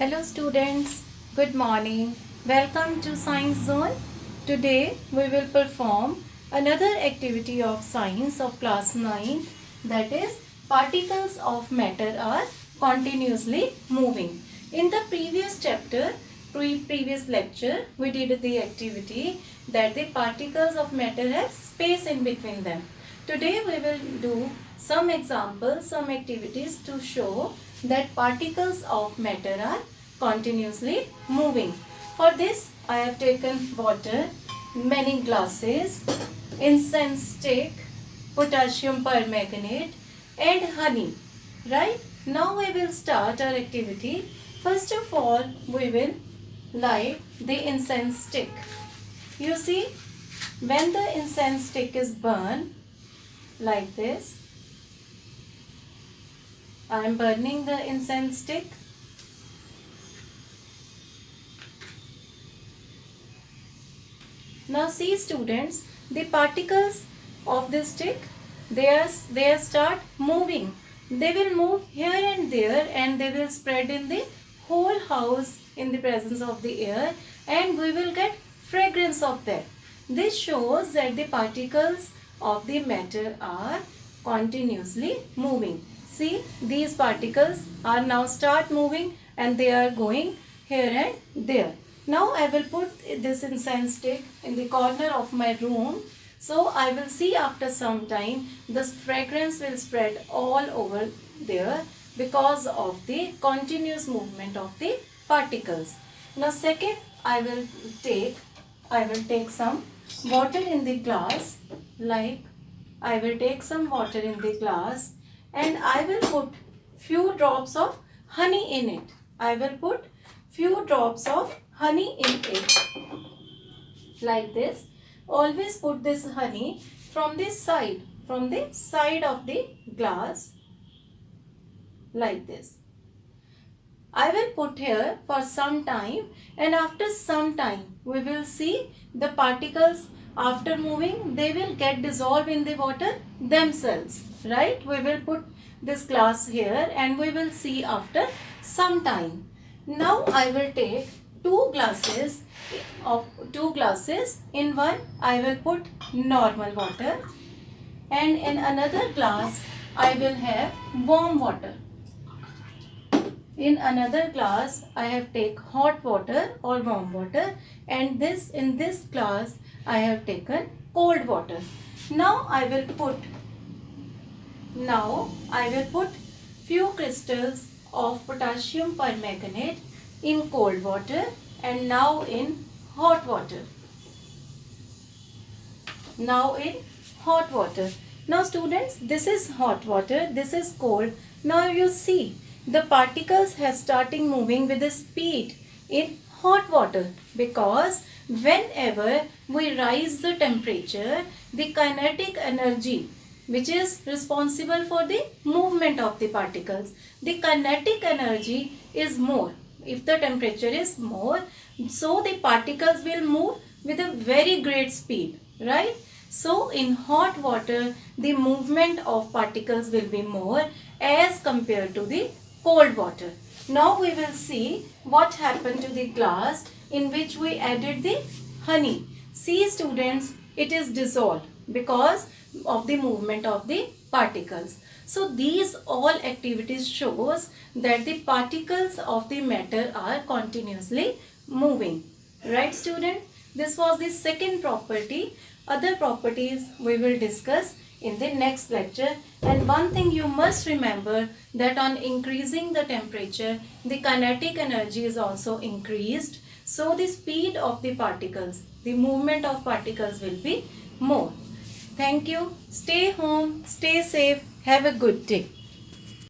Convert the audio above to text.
Hello students, good morning. Welcome to Science Zone. Today we will perform another activity of science of class 9, that is particles of matter are continuously moving. In the previous chapter, previous lecture, we did the activity that the particles of matter have space in between them. Today we will do some examples, some activities to show that particles of matter are continuously moving. For this I have taken water, many glasses, incense stick, potassium permanganate and honey. Right? Now we will start our activity. First of all we will light the incense stick. You see, when the incense stick is burned like this, I am burning the incense stick. Now see students, the particles of this stick, they start moving. They will move here and there and they will spread in the whole house in the presence of the air, and we will get fragrance of that. This shows that the particles of the matter are continuously moving. See, these particles are now start moving and they are going here and there. Now I will put this incense stick in the corner of my room. So I will see after some time this fragrance will spread all over there because of the continuous movement of the particles. Now second, I will take some water in the glass, like I will take some water in the glass and I will put few drops of honey in it. I will put few drops of honey in it, like this. Always put this honey from the side of the glass, like this. I will put here for some time, and after some time we will see the particles, after moving they will get dissolved in the water themselves, right? We will put this glass here and we will see after some time. Now I will take two glasses. In one I will put normal water and in another glass I will have warm water. In another glass I have take hot water or warm water, and in this glass I have taken cold water. Now I will put few crystals of potassium permanganate in cold water and now in hot water. Now students, this is hot water, this is cold. Now you see the particles have starting moving with a speed in hot water, because whenever we rise the temperature, the kinetic energy which is responsible for the movement of the particles, the kinetic energy is more. If the temperature is more, so the particles will move with a very great speed, right? So in hot water, the movement of particles will be more as compared to the cold water. Now we will see what happened to the glass in which we added the honey. See students, it is dissolved because of the movement of the particles. So these all activities shows that the particles of the matter are continuously moving. Right student? This was the second property. Other properties we will discuss in the next lecture. And one thing you must remember, that on increasing the temperature, the kinetic energy is also increased. So the speed of the particles, the movement of particles will be more. Thank you. Stay home, stay safe. Have a good day.